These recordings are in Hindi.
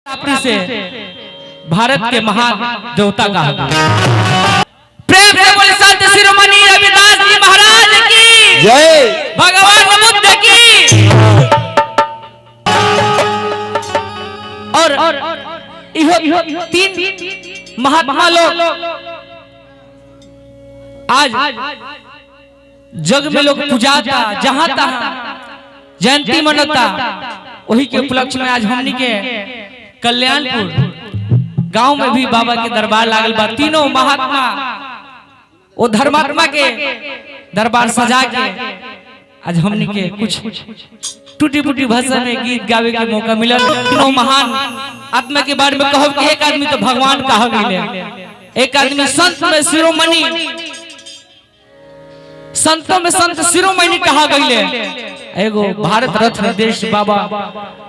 आपने से भारत के महान देवता का प्रेम से बोले संत शिरोमणि रविदास जी महाराज की जय, भगवान बुद्ध की। और इहो तीन महात्मा लोग आज जग में लोग पूजाता जहां तहां जयंती मनता। वही के उपलक्ष्य में आज हमनी के कल्याणपुर गांव में भी बाबा के दरबार लागल बा। तीनों महात्मा वो धर्मात्मा के दरबार सजा के आज हमनी के कुछ टूटी फूटी भाषा में गीत गावे के मौका मिलल। तीनों महान आत्मा के बारे में कहब कि एक आदमी तो भगवान कहा गइले, एक आदमी संत में शिरोमणि, संतों में संत शिरोमणि कहा गइले, एगो भारत रत्न देश बाबा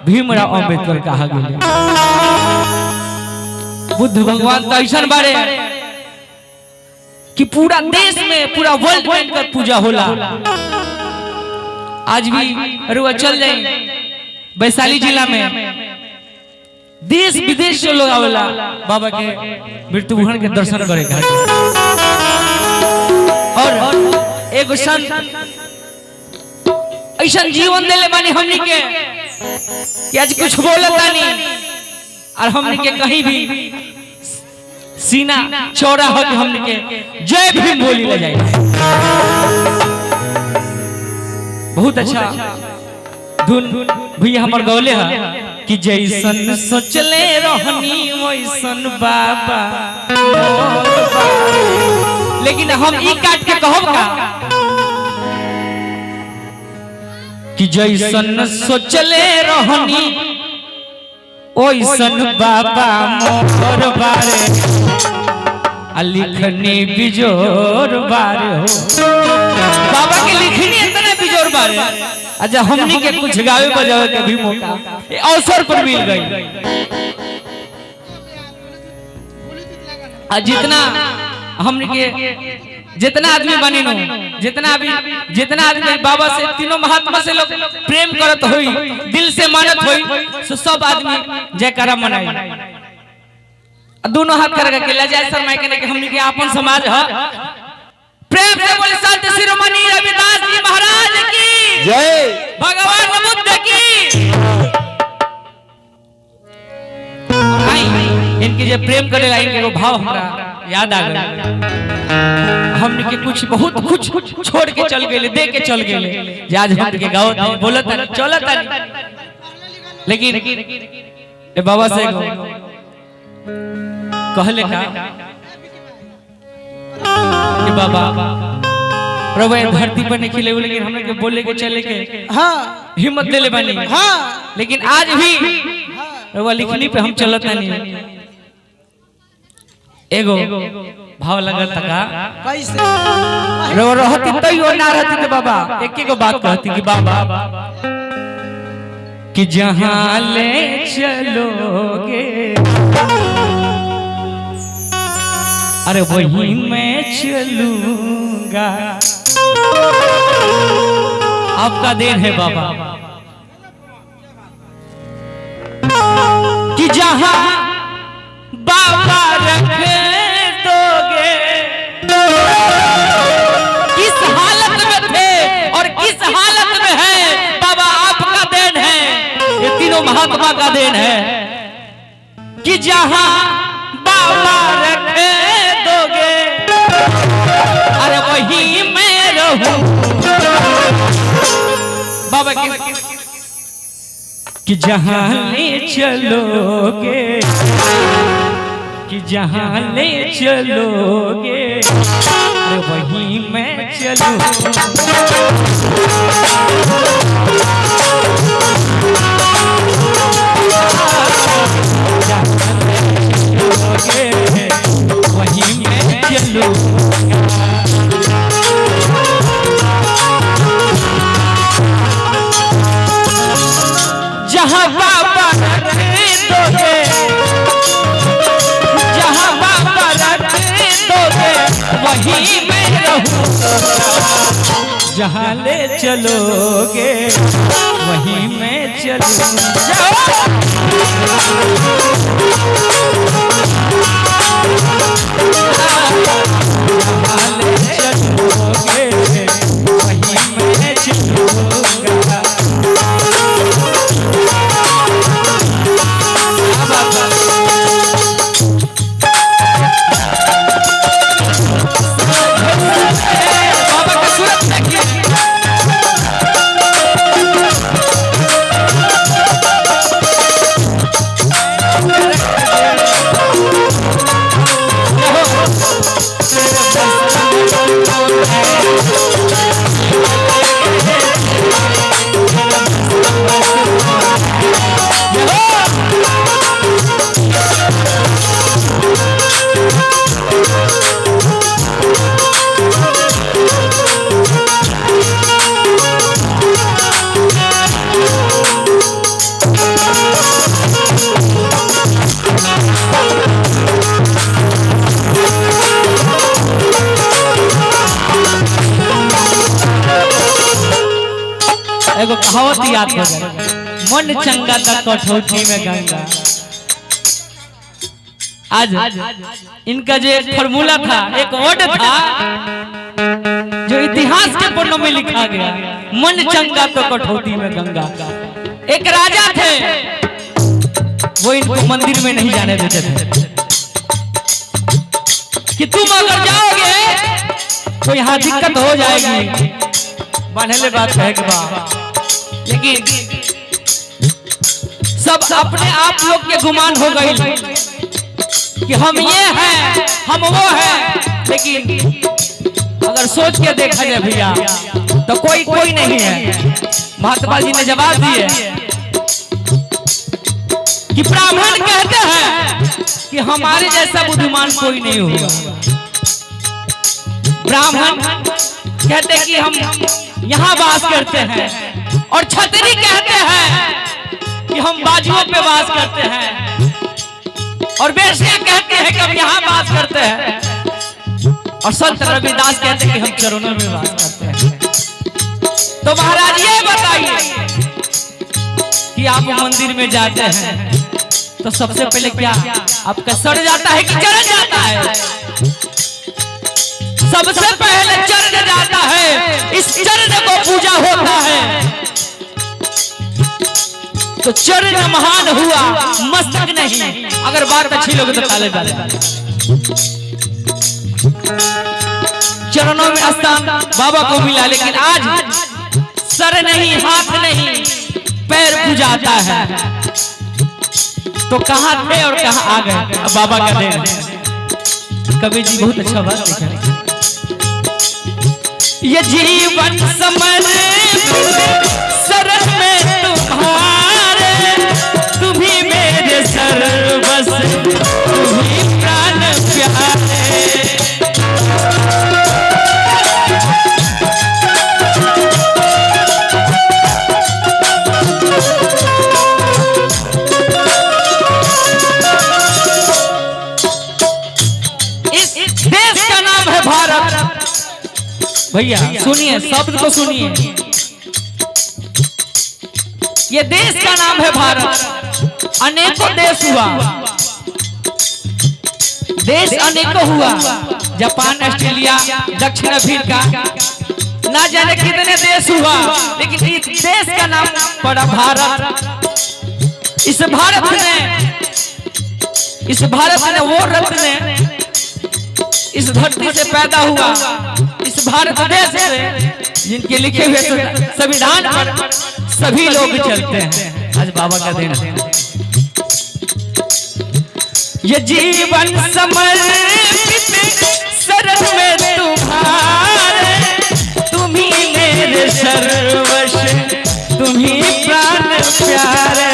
भीमराव अंबेडकर कहा गइले। बुद्ध भगवान तो ऐसा बारे कि पूरा देश में पूरा वर्ल्ड में इनका पूजा होला। आज भी अरुआ चल जाए वैशाली जिला में देश विदेश से लोग आवेला बाबा के मृत्यु भवन के दर्शन करे खातिर। और एगो संत ऐसा जीवन देले बानी हमनी के कि आज कुछ बोलता नहीं और हमनी के कहीं भी सीना चौड़ा हो के हमनी के जय भीम बोली ले जाए। बहुत अच्छा धुन भैया हमर गौले है कि जैसन सोचले रहनी वैसन बाबा, लेकिन हम ई काट के कहब का कि जैसन सोचले रहनी ओइसन बाबा मोर बारे लिखनी बिजोर बारे हो। बाबा के लिखनी इतना बिजोर बारे अच्छा हमनी के कुछ गावे बजावे के भी मौका अवसर पर मिल गई। जितना हमनी के जितना आदमी बनी नो जितना आदमी बाबा से तीनों महात्मा से लोग प्रेम करत होई, दिल से मानत होई, सो सब आदमी जयकारा मनाई। दोनों हाथ करके के लजाए शर्मा के कि हमनी के आपन समाज है। प्रेम से बोले संत शिरोमणि रविदास जी महाराज की जय, भगवान बुद्ध की। इनके जो प्रेम करेला इनके वो भाव हमरा याद आ गया। हमने के कुछ बहुत कुछ छोड़ के चल गए, दे के चल गए। आज हम के गाँव बोलत चलत, लेकिन ए बाबा से कहले का कि बाबा प्रभु धरती पर नहीं खिले, लेकिन हमने के बोले के चले के हाँ हिम्मत देले बनी हाँ। लेकिन आज भी रवा लिखनी पे हम चलत नहीं। एगो भाव लगल तका कैसे रहती तैयो ना रहती तो बाबा एक को बात कहती कि बाबा कि जहां ले चलोगे अरे वहीं मैं चलूंगा। आपका देन है बाबा कि जहां बाबा रख दोगे, किस हालत में थे और किस हालत में है बाबा आपका देन है, ये तीनों महात्मा का देन है कि जहां बाबा रख दोगे अरे वहीं मैं रहूं। बाबा कि जहां ले चलोगे, कि जहां ले चलोगे अरे वहीं मैं चलूंगा। वहीं मैं चलूंगा। जहां बाबा रखे दोगे, जहां बाबा रखे दोगे वहीं मैं रहूंगा। जहां ले चलोगे वहीं मैं चलूंगा। कहावत याद हो गई, मन चंगा था कठौती में गंगा। आज इनका जो एक फॉर्मूला था, एक वर्ड था जो इतिहास के पन्नों में लिखा गया, मन चंगा तो कठौती में गंगा। एक राजा थे, वो इनको मंदिर में नहीं जाने देते थे कि तुम अगर जाओगे तो यहाँ दिक्कत हो जाएगी, बनले बात है कि लेकिन सब अपने आप लोग के गुमान हो गई कि हम ये हैं, हम वो हैं। लेकिन अगर सोच के देखा जाए भैया तो कोई नहीं है। महात्मा जी ने जवाब दिए कि ब्राह्मण कहते हैं कि हमारे जैसा बुद्धिमान कोई नहीं होगा। ब्राह्मण कहते हैं कि हम यहाँ वास करते हैं, और क्षत्रिय कहते हैं कि हम बाजुओं पे वास करते हैं, और वैश्य कहते हैं कि हम यहाँ वास करते हैं, और संत रविदास कहते हैं कि हम चरणों में वास करते हैं। तो महाराज ये बताइए कि आप मंदिर में जाते हैं तो सबसे पहले क्या आपका सर जाता है कि चरण जाता है? सबसे पहले चरण जाता है, इस चरण को पूजा होता है। तो चरण महान हुआ, मस्तक नहीं। अगर बात अच्छी लोग तो ताले डाले। चरणों में स्थान बाबा को मिला, लेकिन आज सर नहीं, हाथ नहीं, पैर पूजाता है। तो कहाँ थे और कहाँ आ गए? अब बाबा का देन। कबीर जी बहुत अच्छा बात लिखा, ये जीवन समर शरण में तुम्हारे, तुम्ही मेरे सर्वस्व, तुम्ही प्राण प्यारे। भैया सुनिए, शब्द को सुनिए, ये देश का नाम है भारत। अनेकों देश हुआ, देश अनेकों हुआ, जापान, ऑस्ट्रेलिया, दक्षिण अफ्रीका, ना जाने कितने देश हुआ, लेकिन इस देश का नाम पड़ा भारत। इस भारत ने वो रत्न इस धरती से पैदा हुआ, इस भारत देश से, जिनके लिखे हुए संविधान पर सभी लोग चलते हैं। आज बाबा का दिन है। ये जीवन समर्पित शरण में तुम्हारे, तुम्ही मेरे सर्वस्व, तुम्ही प्राण प्यारे।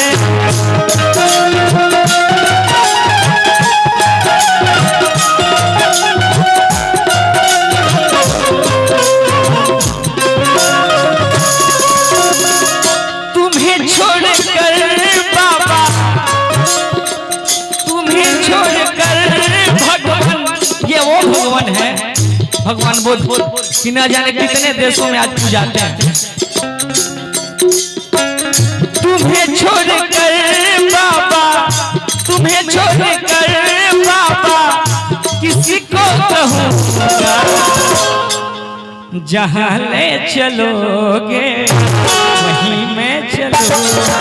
भगवान बोल कि न जाने कितने देशों में आज पूजाते हैं। तुम्हें छोड़कर बाबा, तुम्हें छोड़कर बाबा, किसी को कहूँगा, जहाँ ले चलोगे वहीं मैं चलूँगा।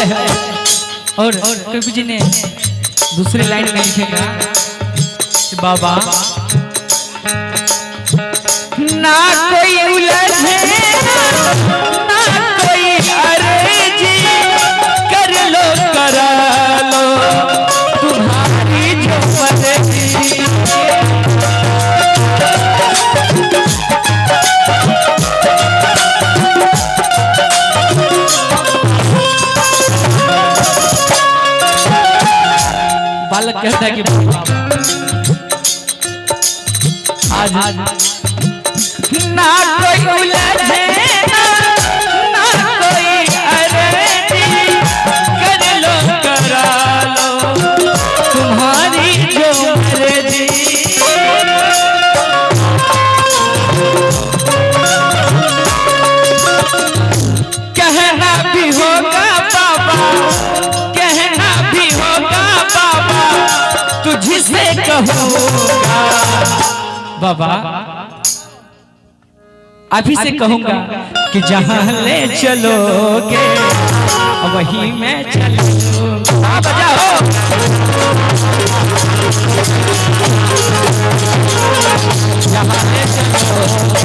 और कवि जी ने दूसरी लाइन में लिखेगा कि बाबा ना कोई उलझे ना कोई अर्जी कर लो करा लो तुम्हारी जो मर्जी बालक कहता है कि आज ना कोई उलझे ना कोई अर्जी कर लो करा लो तुम्हारी जो मर्जी कहना भी होगा बाबा कहना भी होगा बाबा तुझसे कहूँगा बाबा अभी से कहूँगा कि जहाँ ले चलोगे वहीं मैं चलूँगा बजाओ जहाँ ले चलोगे